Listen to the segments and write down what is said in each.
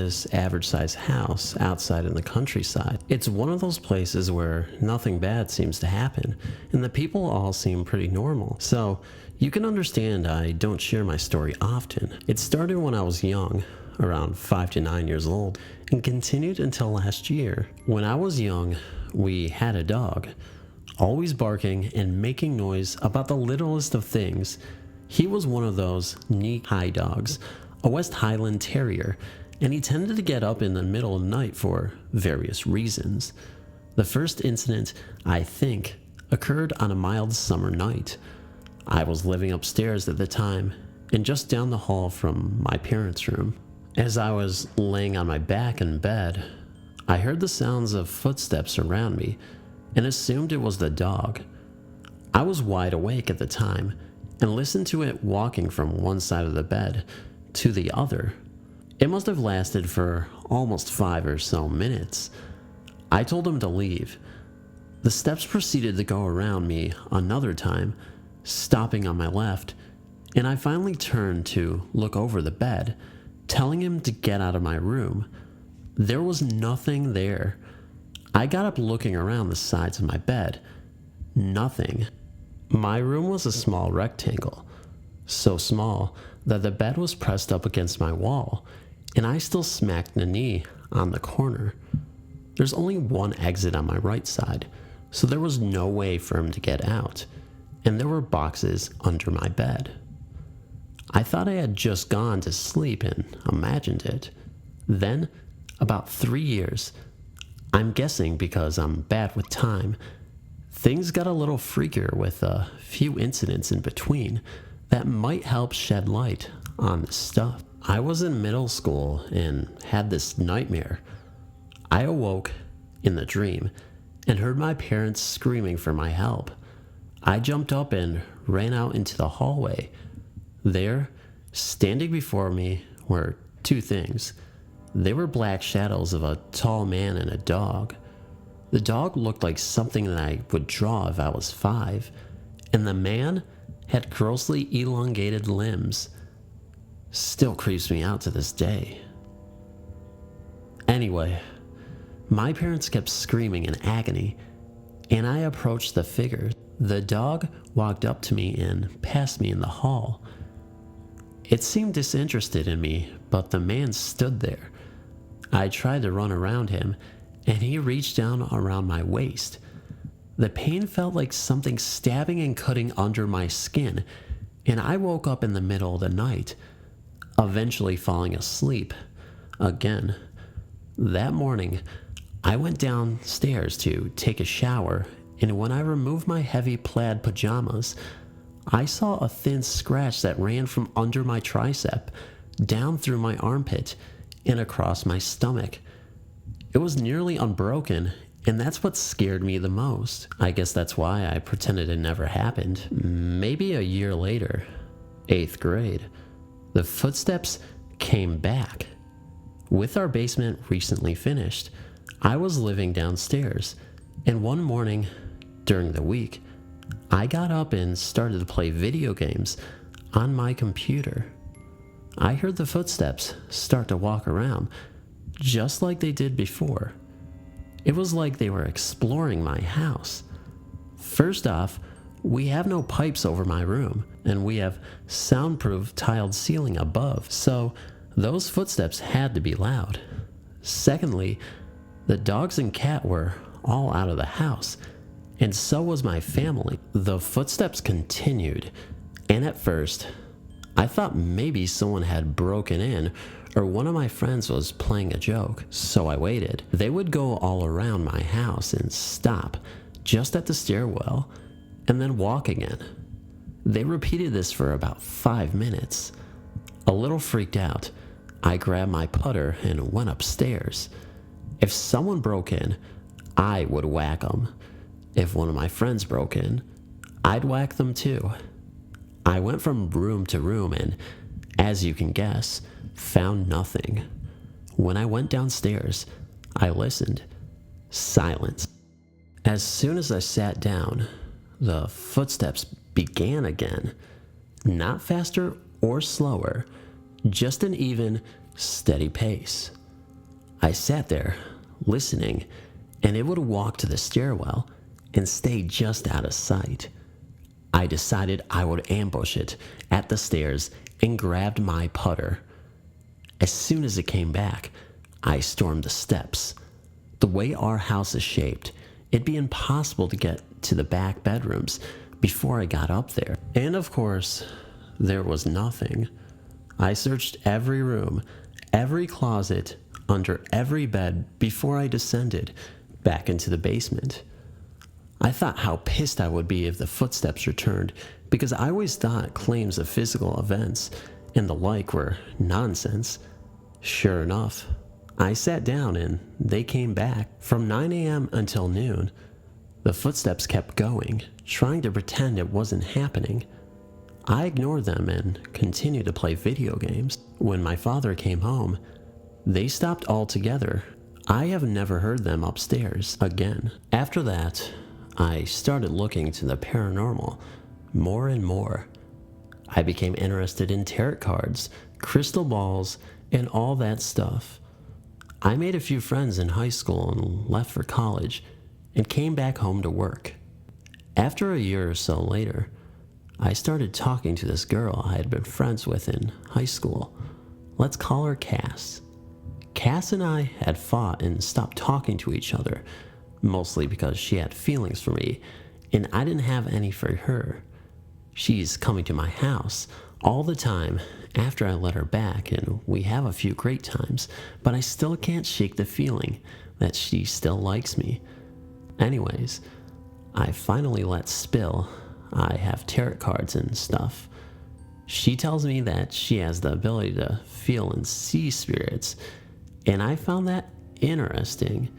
this average-sized house outside in the countryside. It's one of those places where nothing bad seems to happen, and the people all seem pretty normal. So you can understand I don't share my story often. It started when I was young, around 5 to 9 years old, and continued until last year. When I was young, we had a dog, always barking and making noise about the littlest of things. He was one of those knee-high dogs, a West Highland Terrier, and he tended to get up in the middle of the night for various reasons. The first incident, I think, occurred on a mild summer night. I was living upstairs at the time, and just down the hall from my parents' room. As I was laying on my back in bed, I heard the sounds of footsteps around me and assumed it was the dog. I was wide awake at the time and listened to it walking from one side of the bed to the other. It must have lasted for almost 5 or so minutes. I told him to leave. The steps proceeded to go around me another time, stopping on my left, and I finally turned to look over the bed, telling him to get out of my room. There was nothing there. I got up looking around the sides of my bed. Nothing. My room was a small rectangle, so small that the bed was pressed up against my wall, and I still smacked the knee on the corner. There's only one exit on my right side, so there was no way for him to get out, and there were boxes under my bed. I thought I had just gone to sleep and imagined it. Then, about 3 years, I'm guessing because I'm bad with time, things got a little freakier with a few incidents in between that might help shed light on this stuff. I was in middle school and had this nightmare. I awoke in the dream and heard my parents screaming for my help. I jumped up and ran out into the hallway. There, standing before me, were two things. They were black shadows of a tall man and a dog. The dog looked like something that I would draw if I was 5, and the man had grossly elongated limbs. Still creeps me out to this day. Anyway, my parents kept screaming in agony, and I approached the figure. The dog walked up to me and passed me in the hall. It seemed disinterested in me, but the man stood there. I tried to run around him, and he reached down around my waist. The pain felt like something stabbing and cutting under my skin, and I woke up in the middle of the night, eventually falling asleep again. That morning, I went downstairs to take a shower, and when I removed my heavy plaid pajamas, I saw a thin scratch that ran from under my tricep, down through my armpit, and across my stomach. It was nearly unbroken, and that's what scared me the most. I guess that's why I pretended it never happened. Maybe a year later, 8th grade, the footsteps came back. With our basement recently finished, I was living downstairs, and one morning during the week, I got up and started to play video games on my computer. I heard the footsteps start to walk around, just like they did before. It was like they were exploring my house. First off, we have no pipes over my room, and we have soundproof tiled ceiling above, so those footsteps had to be loud. Secondly, the dogs and cat were all out of the house, and so was my family. The footsteps continued, and at first, I thought maybe someone had broken in or one of my friends was playing a joke, so I waited. They would go all around my house and stop just at the stairwell and then walk again. They repeated this for about 5 minutes. A little freaked out, I grabbed my putter and went upstairs. If someone broke in, I would whack them. If one of my friends broke in, I'd whack them too. I went from room to room and, as you can guess, found nothing. When I went downstairs, I listened. Silence. As soon as I sat down, the footsteps began again. Not faster or slower, just an even, steady pace. I sat there, listening, and it would walk to the stairwell and stay just out of sight. I decided I would ambush it at the stairs and grabbed my putter. As soon as it came back, I stormed the steps. The way our house is shaped, it'd be impossible to get to the back bedrooms before I got up there. And of course, there was nothing. I searched every room, every closet, under every bed before I descended back into the basement. I thought how pissed I would be if the footsteps returned, because I always thought claims of physical events and the like were nonsense. Sure enough, I sat down and they came back. From 9 a.m. until noon, the footsteps kept going, trying to pretend it wasn't happening. I ignored them and continued to play video games. When my father came home, they stopped altogether. I have never heard them upstairs again. After that, I started looking into the paranormal more and more. I became interested in tarot cards, crystal balls, and all that stuff. I made a few friends in high school and left for college and came back home to work. After a year or so later, I started talking to this girl I had been friends with in high school. Let's call her Cass. Cass and I had fought and stopped talking to each other, mostly because she had feelings for me and I didn't have any for her. She's coming to my house all the time after I let her back, and we have a few great times, but I still can't shake the feeling that she still likes me. Anyways, I finally let spill I have tarot cards and stuff. She tells me that she has the ability to feel and see spirits, and I found that interesting.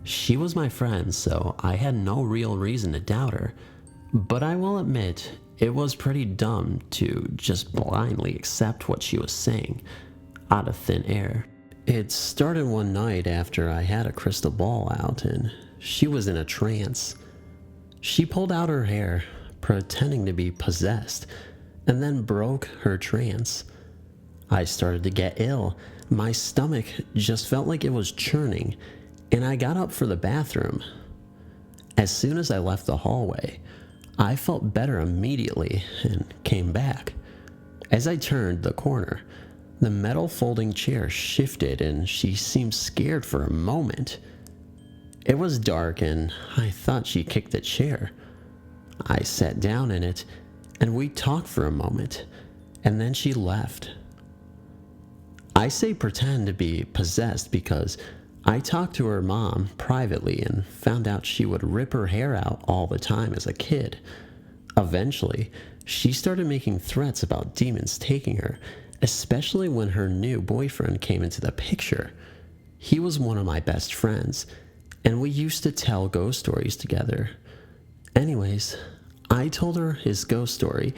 She was my friend, so I had no real reason to doubt her, but I will admit it was pretty dumb to just blindly accept what she was saying out of thin air. It started one night after I had a crystal ball out and she was in a trance. She pulled out her hair, pretending to be possessed, and then broke her trance. I started to get ill. My stomach just felt like it was churning, and I got up for the bathroom. As soon as I left the hallway, I felt better immediately and came back. As I turned the corner, the metal folding chair shifted and she seemed scared for a moment. It was dark and I thought she kicked the chair. I sat down in it and we talked for a moment, and then she left. I say pretend to be possessed because I talked to her mom privately and found out she would rip her hair out all the time as a kid. Eventually, she started making threats about demons taking her, especially when her new boyfriend came into the picture. He was one of my best friends, and we used to tell ghost stories together. Anyways, I told her his ghost story,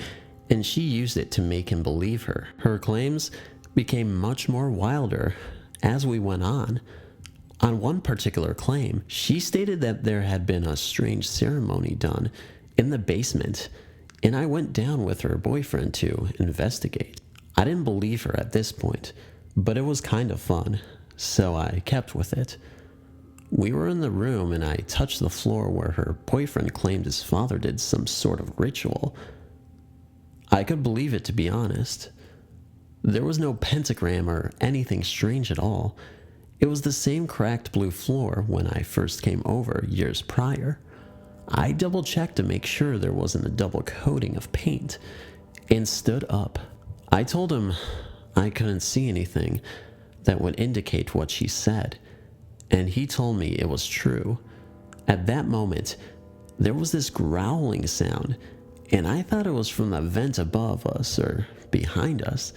and she used it to make him believe her. Her claims became much more wilder as we went on. On one particular claim, she stated that there had been a strange ceremony done in the basement, and I went down with her boyfriend to investigate. I didn't believe her at this point, but it was kind of fun, so I kept with it. We were in the room and I touched the floor where her boyfriend claimed his father did some sort of ritual. I could believe it, to be honest. There was no pentagram or anything strange at all. It was the same cracked blue floor when I first came over years prior. I double-checked to make sure there wasn't a double coating of paint and stood up. I told him I couldn't see anything that would indicate what she said, and he told me it was true. At that moment, there was this growling sound, and I thought it was from the vent above us or behind us.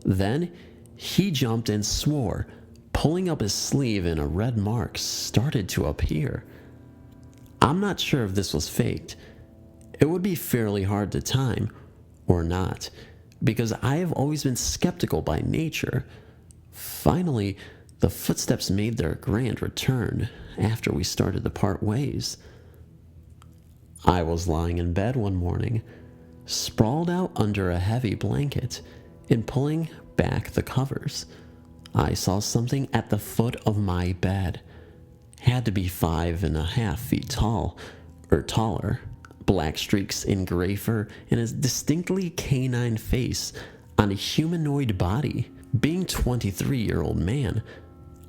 Then he jumped and swore, pulling up his sleeve, and a red mark started to appear. I'm not sure if this was faked. It would be fairly hard to time, or not, because I have always been skeptical by nature. Finally, the footsteps made their grand return after we started to part ways. I was lying in bed one morning, sprawled out under a heavy blanket and pulling back the covers. I saw something at the foot of my bed. Had to be 5.5 feet tall, or taller. Black streaks in gray fur and a distinctly canine face on a humanoid body. Being 23-year-old man,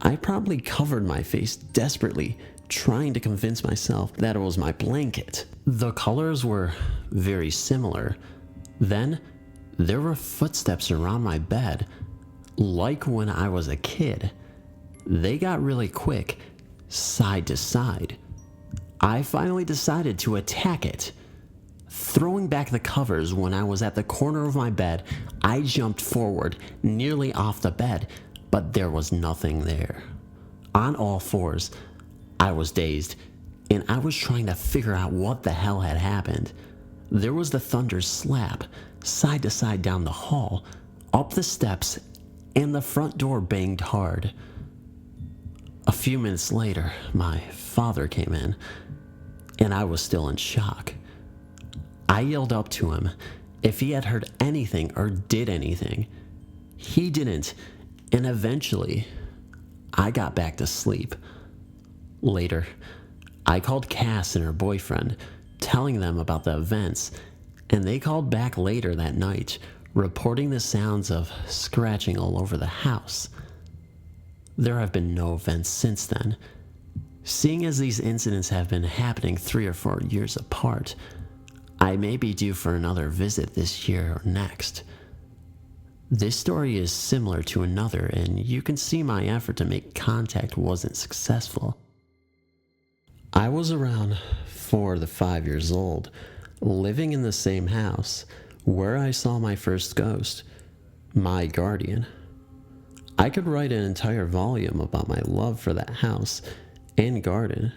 I probably covered my face desperately, trying to convince myself that it was my blanket. The colors were very similar. Then, there were footsteps around my bed, like when I was a kid. They got really quick, side to side. I finally decided to attack it. Throwing back the covers when I was at the corner of my bed, I jumped forward, nearly off the bed, but there was nothing there. On all fours, I was dazed, and I was trying to figure out what the hell had happened. There was the thunder slap, side to side down the hall, up the steps, and the front door banged hard. A few minutes later, my father came in, and I was still in shock. I yelled up to him if he had heard anything or did anything. He didn't, and eventually, I got back to sleep. Later, I called Cass and her boyfriend, telling them about the events, and they called back later that night, reporting the sounds of scratching all over the house. There have been no events since then. Seeing as these incidents have been happening 3 or 4 years apart, I may be due for another visit this year or next. This story is similar to another, and you can see my effort to make contact wasn't successful. I was around 4 to 5 years old, living in the same house where I saw my first ghost, my guardian. I could write an entire volume about my love for that house and garden.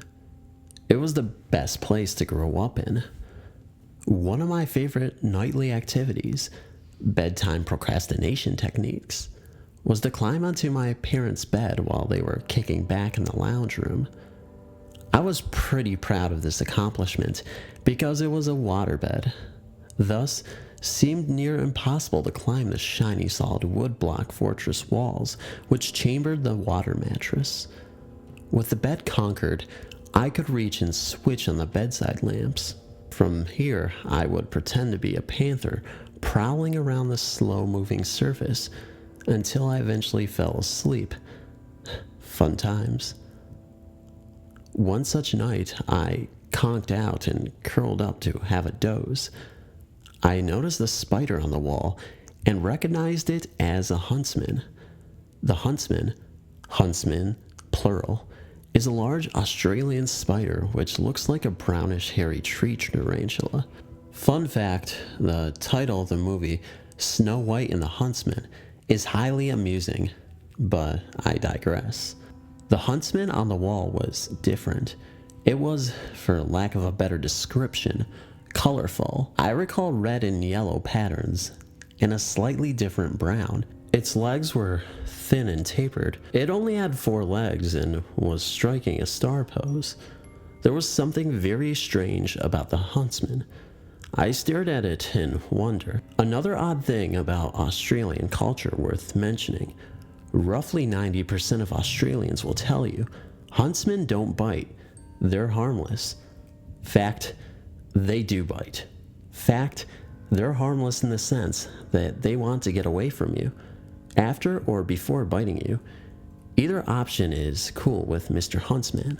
It was the best place to grow up in. One of my favorite nightly activities, bedtime procrastination techniques, was to climb onto my parents' bed while they were kicking back in the lounge room. I was pretty proud of this accomplishment because it was a waterbed, thus seemed near impossible to climb the shiny solid wood block fortress walls which chambered the water mattress. With the bed conquered, I could reach and switch on the bedside lamps. From here, I would pretend to be a panther prowling around the slow-moving surface until I eventually fell asleep. Fun times. One such night, I conked out and curled up to have a doze. I noticed the spider on the wall and recognized it as a huntsman. The huntsman, plural, is a large Australian spider which looks like a brownish hairy tree tarantula. Fun fact, the title of the movie, Snow White and the Huntsman, is highly amusing, but I digress. The huntsman on the wall was different. It was, for lack of a better description, colorful. I recall red and yellow patterns, and a slightly different brown. Its legs were thin and tapered. It only had 4 legs and was striking a star pose. There was something very strange about the huntsman. I stared at it in wonder. Another odd thing about Australian culture worth mentioning. Roughly 90% of Australians will tell you, huntsmen don't bite. They're harmless. Fact, they do bite. Fact, they're harmless in the sense that they want to get away from you. After or before biting you, either option is cool with Mr. Huntsman.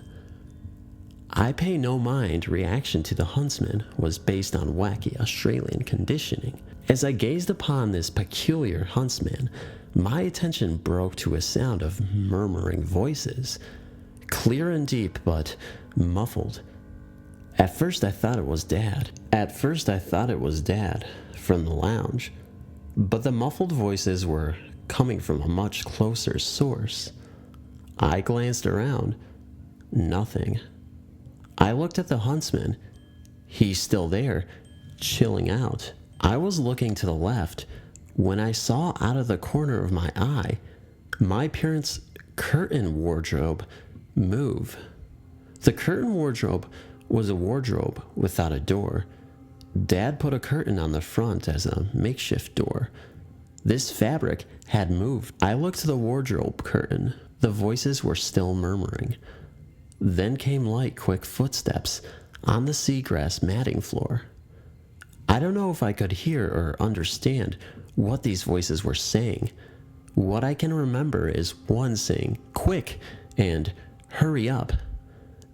I pay no mind reaction to the huntsman was based on wacky Australian conditioning. As I gazed upon this peculiar huntsman, my attention broke to a sound of murmuring voices, clear and deep but muffled. At first I thought it was Dad from the lounge, but the muffled voices were coming from a much closer source. I glanced around. Nothing. I looked at the huntsman. He's still there, chilling out. I was looking to the left when I saw out of the corner of my eye my parents' curtain wardrobe move. The curtain wardrobe was a wardrobe without a door. Dad put a curtain on the front as a makeshift door. This fabric had moved. I looked to the wardrobe curtain. The voices were still murmuring. Then came light, quick footsteps on the seagrass matting floor. I don't know if I could hear or understand what these voices were saying. What I can remember is one saying, "Quick," and "Hurry up."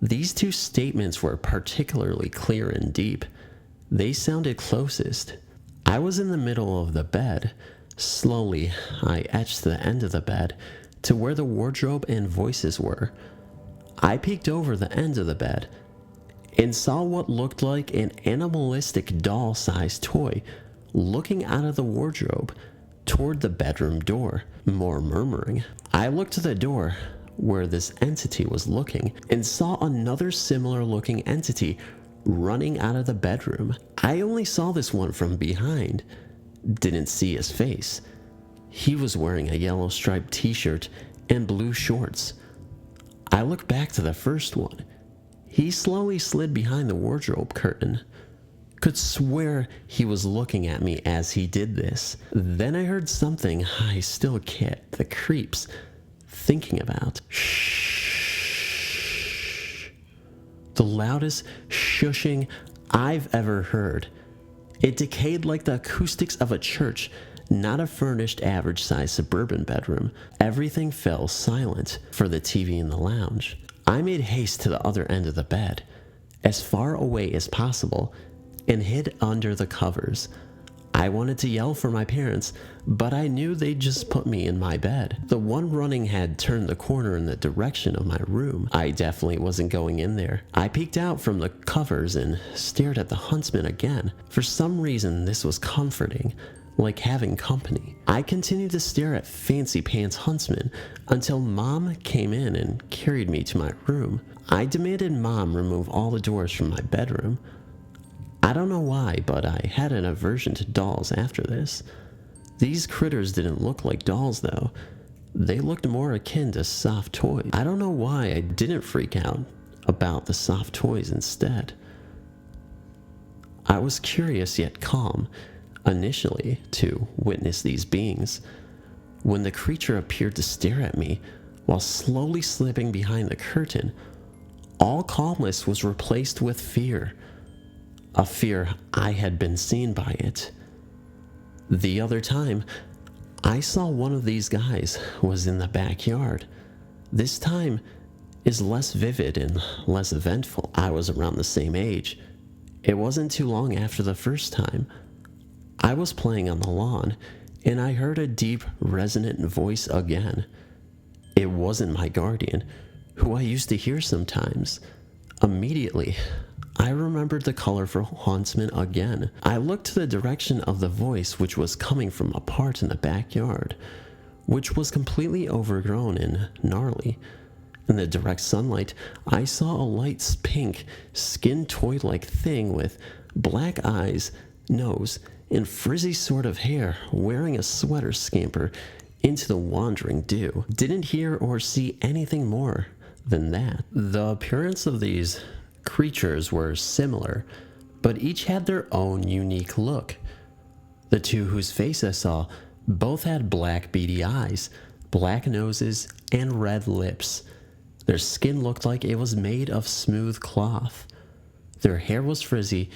These two statements were particularly clear and deep. They sounded closest. I was in the middle of the bed. Slowly, I edged to the end of the bed to where the wardrobe and voices were. I peeked over the end of the bed and saw what looked like an animalistic doll-sized toy looking out of the wardrobe toward the bedroom door. More murmuring. I looked to the door where this entity was looking and saw another similar looking entity running out of the bedroom. I only saw this one from behind. Didn't see his face. He was wearing a yellow striped t-shirt and blue shorts. I looked back to the first one. He slowly slid behind the wardrobe curtain. Could swear he was looking at me as he did this. Then I heard something I still get the creeps thinking about. Shh. The loudest shushing I've ever heard. It decayed like the acoustics of a church, not a furnished average-sized suburban bedroom. Everything fell silent for the TV in the lounge. I made haste to the other end of the bed, as far away as possible, and hid under the covers. I wanted to yell for my parents, but I knew they'd just put me in my bed. The one running had turned the corner in the direction of my room. I definitely wasn't going in there. I peeked out from the covers and stared at the huntsman again. For some reason, this was comforting, like having company. I continued to stare at Fancy Pants Huntsman until Mom came in and carried me to my room. I demanded Mom remove all the doors from my bedroom. I don't know why, but I had an aversion to dolls after this. These critters didn't look like dolls though. They looked more akin to soft toys. I don't know why I didn't freak out about the soft toys instead. I was curious yet calm initially to witness these beings. When the creature appeared to stare at me while slowly slipping behind the curtain, all calmness was replaced with fear. A fear I had been seen by it. The other time, I saw one of these guys was in the backyard. This time is less vivid and less eventful. I was around the same age. It wasn't too long after the first time. I was playing on the lawn, and I heard a deep, resonant voice again. It wasn't my guardian, who I used to hear sometimes. Immediately, I remembered the colorful huntsman again. I looked to the direction of the voice, which was coming from a part in the backyard, which was completely overgrown and gnarly. In the direct sunlight, I saw a light pink, skin toy-like thing with black eyes, nose, and frizzy sort of hair, wearing a sweater scamper into the wandering dew. Didn't hear or see anything more than that. The appearance of these creatures were similar, but each had their own unique look. The two whose face I saw both had black beady eyes, black noses, and red lips. Their skin looked like it was made of smooth cloth. Their hair was frizzy,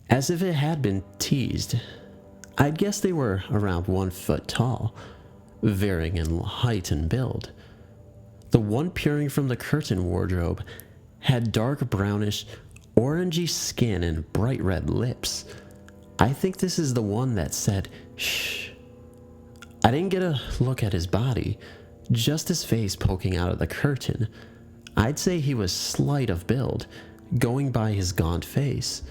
as if it had been teased. I'd guess they were around 1 foot tall, varying in height and build. The one peering from the curtain wardrobe had dark brownish, orangey skin and bright red lips. I think this is the one that said, "Shh." I didn't get a look at his body, just his face poking out of the curtain. I'd say he was slight of build, going by his gaunt face.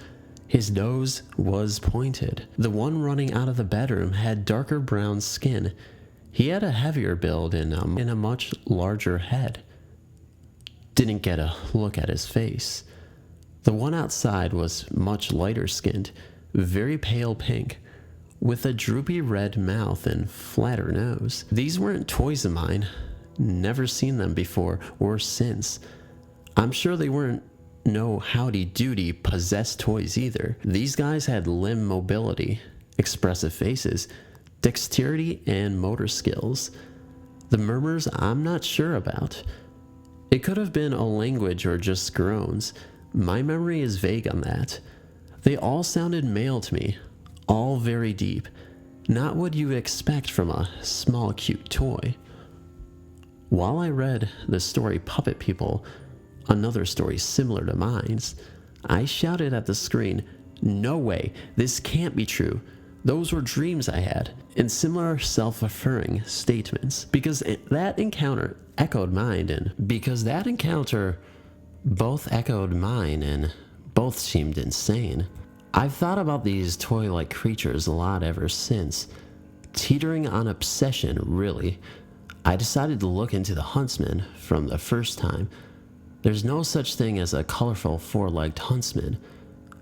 His nose was pointed. The one running out of the bedroom had darker brown skin. He had a heavier build and a much larger head. Didn't get a look at his face. The one outside was much lighter skinned, very pale pink, with a droopy red mouth and flatter nose. These weren't toys of mine. Never seen them before or since. I'm sure they weren't no howdy-doody possessed toys either. These guys had limb mobility, expressive faces, dexterity and motor skills. The murmurs I'm not sure about. It could have been a language or just groans. My memory is vague on that. They all sounded male to me, all very deep, not what you expect from a small cute toy. While I read the story Puppet People, another story similar to mine's, I shouted at the screen, "No way, this can't be true. Those were dreams I had," and similar self-affirming statements, because that encounter echoed mine, and both seemed insane. I've thought about these toy-like creatures a lot ever since, teetering on obsession, really. I decided to look into the huntsman from the first time. There's no such thing as a colorful four-legged huntsman.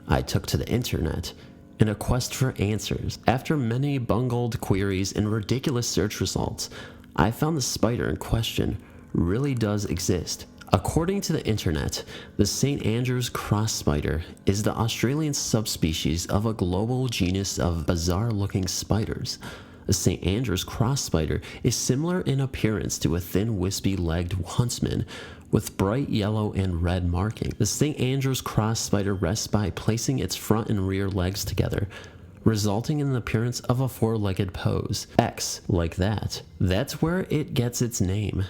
I took to the internet in a quest for answers. After many bungled queries and ridiculous search results, I found the spider in question really does exist. According to the internet, the St. Andrew's cross spider is the Australian subspecies of a global genus of bizarre-looking spiders. The St. Andrew's cross spider is similar in appearance to a thin, wispy-legged huntsman with bright yellow and red marking. The St. Andrew's cross spider rests by placing its front and rear legs together, resulting in the appearance of a four-legged pose. X, like that. That's where it gets its name.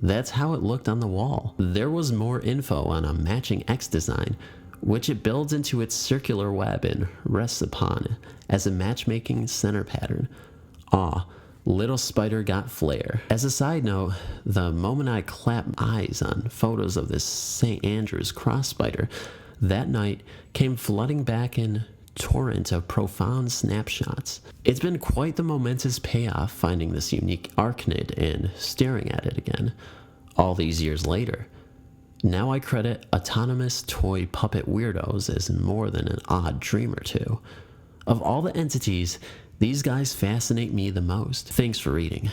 That's how it looked on the wall. There was more info on a matching X design, which it builds into its circular web and rests upon as a matchmaking center pattern. Aw, little spider got flair. As a side note, the moment I clapped eyes on photos of this St. Andrew's cross spider, that night came flooding back in torrent of profound snapshots. It's been quite the momentous payoff finding this unique arachnid and staring at it again, all these years later. Now I credit autonomous toy puppet weirdos as more than an odd dream or two. Of all the entities, these guys fascinate me the most. Thanks for reading.